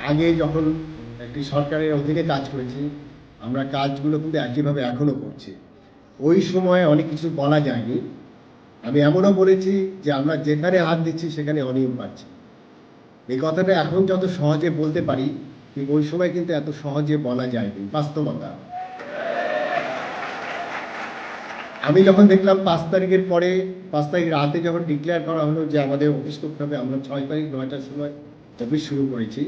আগে যখন একটি সরকারের অধীনে কাজ করেছি, আমরা কাজগুলো কিন্তু একইভাবে এখনো করছি। ওই সময় অনেক কিছু বলা যায়নি। আমি এমনও বলেছি যে আমরা যেখানে হাত দিচ্ছি সেখানে অনিয়ম পাচ্ছি। এই কথাটা এখন যত সহজে বলতে পারি, কিন্তু ওই সময় কিন্তু এত সহজে বলা যায়নি, বাস্তবতা। আমি যখন দেখলাম 5 তারিখের পরে, 5 তারিখ রাতে যখন ডিক্লেয়ার করা হলো যে আমাদের অফিস করতে হবে, আমরা 6 তারিখ 9টার সময় অফিস শুরু করেছি।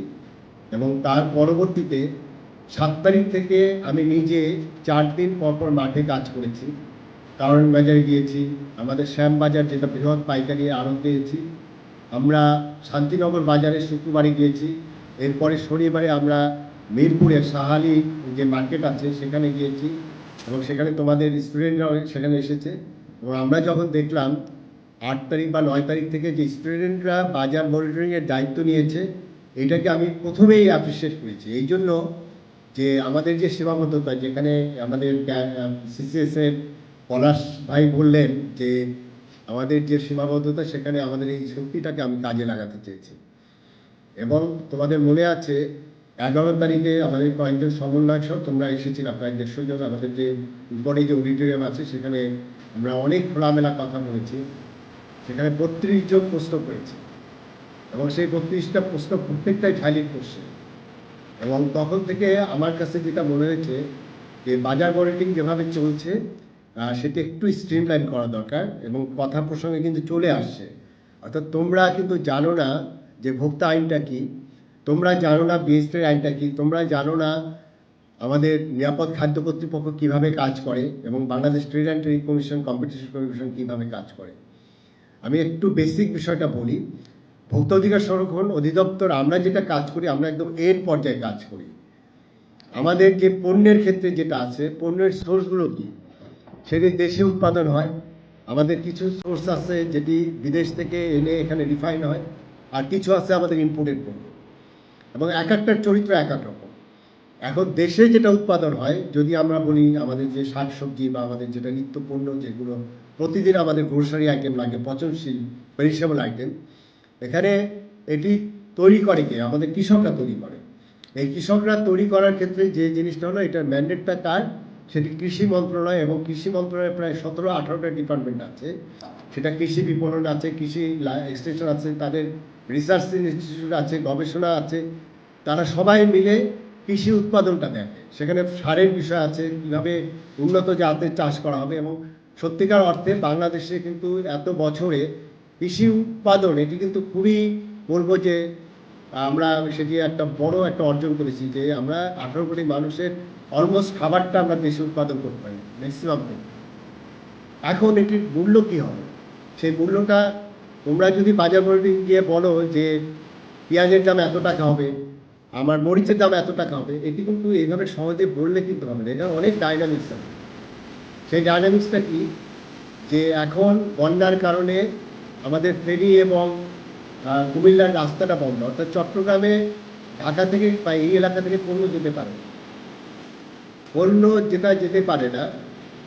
এবং তার পরবর্তীতে 7 তারিখ থেকে আমি নিজে 4 দিন পর পর মাঠে কাজ করেছি। কারণ বাজারে গিয়েছি, আমাদের শ্যামবাজার যেটা বৃহৎ পাইকারি আড়ত দিয়েছি, আমরা শান্তিনগর বাজারে শুক্রবারে গিয়েছি। এরপরে শনিবারে আমরা মিরপুরের সাহালি যে মার্কেট আছে সেখানে গিয়েছি, এবং সেখানে তোমাদের স্টুডেন্টরাও সেখানে এসেছে। এবং আমরা যখন দেখলাম 8 তারিখ বা 9 তারিখ থেকে যে স্টুডেন্টরা বাজার মনিটরিংয়ের দায়িত্ব নিয়েছে, এটাকে আমি প্রথমেই অ্যাপ্রিসিয়েট করেছি। এই জন্য যে আমাদের যে সীমাবদ্ধতা, যেখানে আমাদের সিসিএসের পলাশ ভাই বললেন যে আমাদের যে সীমাবদ্ধতা, সেখানে আমাদের এই শক্তিটাকে আমি কাজে লাগাতে চেয়েছি। এবং তোমাদের মনে আছে 11 তারিখে আমাদের কয়েকজন সমন্বয়ক সহ তোমরা এসেছিলাম, প্রায় 150 জন। আমাদের যে উপরে যে অডিটোরিয়াম আছে সেখানে আমরা অনেক খোলামেলা কথা বলেছি। সেখানে 32 জন প্রশ্ন করেছি, এবং সেই 32টা প্রশ্ন প্রত্যেকটাই ভ্যালিড কোশ্চেন। এবং তখন থেকে আমার কাছে যেটা মনে হয়েছে যে বাজার মনিটরিং যেভাবে চলছে সেটা একটু স্ট্রিমলাইন করা দরকার, এবং কথা প্রসঙ্গে কিন্তু চলে আসছে। অর্থাৎ তোমরা কিন্তু জানো না যে ভোক্তা আইনটা কি, তোমরা জানো না বিএসটির আইনটা কি, তোমরা জানো না আমাদের নিরাপদ খাদ্য কর্তৃপক্ষ কীভাবে কাজ করে, এবং Bangladesh trade and trade commission, competition commission কীভাবে কাজ করে। আমি একটু বেসিক বিষয়টা বলি। ভোক্তা অধিকার সংরক্ষণ অধিদপ্তর, আমরা যেটা কাজ করি, আমরা একদম এর পর্যায়ে কাজ করি। আমাদের যে পণ্যের ক্ষেত্রে যেটা আছে, পণ্যের সোর্সগুলো কি, সেটি দেশে উৎপাদন হয়। আমাদের কিছু সোর্স আছে যেটি বিদেশ থেকে এনে এখানে রিফাইন হয়, আর কিছু আছে আমাদের ইম্পোর্টেড পণ্য, এবং এক একটার চরিত্র এক এক রকম। এখন দেশে যেটা উৎপাদন হয়, যদি আমরা বলি আমাদের যে শাকসবজি বা আমাদের যেটা নিত্য পণ্য, যেগুলো প্রতিদিন আমাদের গ্রোসারি আইটেম লাগে, পচনশীল পেরিশেবল আইটেম, এখানে এটি তৈরি করে কে? আমাদের কৃষকরা তৈরি করে। এই কৃষকরা তৈরি করার ক্ষেত্রে যে জিনিসটা হলো, এটার ম্যান্ডেটটা কার? সেটি কৃষি মন্ত্রণালয়, এবং কৃষি মন্ত্রণালয়ের প্রায় 17-18টা ডিপার্টমেন্ট আছে। সেটা কৃষি বিপণন আছে, কৃষি এক্সটেনশন আছে, তাদের রিসার্চ ইনস্টিটিউট আছে, গবেষণা আছে। তারা সবাই মিলে কৃষি উৎপাদনটা দেখে। সেখানে সারের বিষয় আছে, কীভাবে উন্নত জাতের চাষ করা হবে। এবং সত্যিকার অর্থে বাংলাদেশে কিন্তু এত বছরে কৃষি উৎপাদন, এটি কিন্তু খুবই, বলবো যে আমরা সেটি একটা বড় একটা অর্জন করেছি, যে আমরা 18 কোটি মানুষের অলমোস্ট খাবারটা আমরা দেশে উৎপাদন করতে পারি, ম্যাক্সিমাম। এখন এটির মূল্য কী হবে? সেই মূল্যটা তোমরা যদি বাজার মনিটরিং গিয়ে বলো যে পেঁয়াজের দাম এত টাকা হবে, আমার মরিচের দাম এত টাকা হবে, এটি কিন্তু এইভাবে সহজে বললে কিন্তু হবে না। এটা অনেক ডাইনামিক্স আছে। সেই ডাইনামিক্সটা কি? যে এখন বন্যার কারণে আমাদের ফেরি এবং কুমিল্লার রাস্তাটা বন্ধ, অর্থাৎ চট্টগ্রামে ঢাকা থেকে বা এই এলাকা থেকে পণ্য যেতে পারে, পণ্য যেটা যেতে পারে না,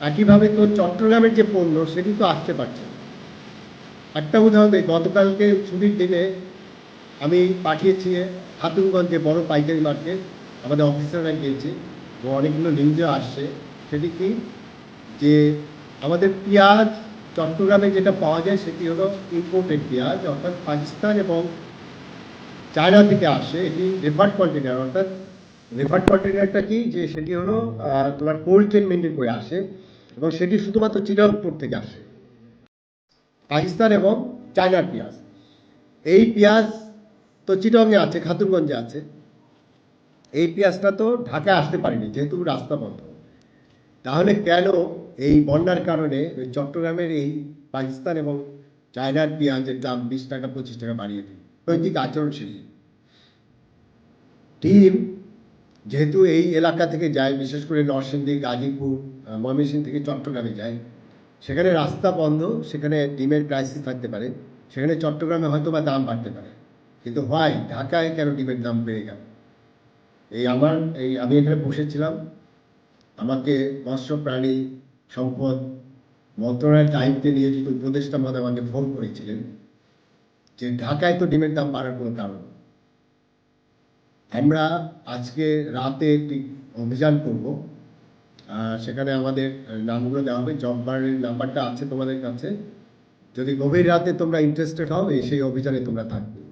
একইভাবে তো চট্টগ্রামের যে পণ্য সেটি তো আসতে পারছে না। একটা উদাহরণ দিই, গতকালকে ছুটির দিনে আমি পাঠিয়েছি খাতুনগঞ্জে বড় পাইকারি মার্কেট, আমাদের অফিসাররা গিয়েছে, এবং অনেকগুলো নিউজে আসছে। সেটি কি? যে আমাদের পেঁয়াজ চট্টগ্রামে যেটা পাওয়া যায় সেটি হলো ইম্পোর্টেড পেঁয়াজ, অর্থাৎ পাকিস্তান এবং চায়না থেকে আসে। এটি রেফার্ড কন্টেনার, অর্থাৎ রেফার্ড কন্টেনারটা কি? যে সেটি হলো তোমার কোল্ড চেন মেনটেন করে আসে, এবং সেটি শুধুমাত্র চিটাগং থেকে আসে, পাকিস্তান এবং চায়নার পেঁয়াজ। এই পেঁয়াজ তো চিটাগংয়ে আছে, খাতুনগঞ্জে আছে। এই পেঁয়াজটা তো ঢাকায় আসতে পারেনি, যেহেতু রাস্তা বন্ধ। তাহলে কেন এই বন্যার কারণে ওই চট্টগ্রামের এই পাকিস্তান এবং চায়নার পেঁয়াজের দাম 20 টাকা 25 টাকা বাড়িয়ে দিই? নৈতিক আচরণশীল টিম যেহেতু এই এলাকা থেকে যায়, বিশেষ করে নরসিংদী, গাজীপুর, ময়মনসিংহ থেকে চট্টগ্রামে যায়, সেখানে রাস্তা বন্ধ, সেখানে ডিমের ক্রাইসিস থাকতে পারে, সেখানে চট্টগ্রামে হয়তো বা দাম বাড়তে পারে। কিন্তু হয় ঢাকায় কেন ডিমের দাম বেড়ে গেল? আমি এখানে বসেছিলাম, আমাকে মৎস্য প্রাণী সম্পদ মন্ত্রণালয়ের দায়িত্বে নিয়োজিত উপদেষ্টা মহোদয় আমাকে ফোন করেছিলেন যে ঢাকায় তো ডিমের দাম বাড়ার কোনো কারণ। আমরা আজকে রাতে একটি অভিযান করব। সেখানে আমাদের নামগুলো দেওয়া হবে, জব কার্ডের নাম্বারটা আছে তোমাদের কাছে। যদি গভীর রাতে তোমরা ইন্টারেস্টেড হও, সেই অভিযানে তোমরা থাকবে।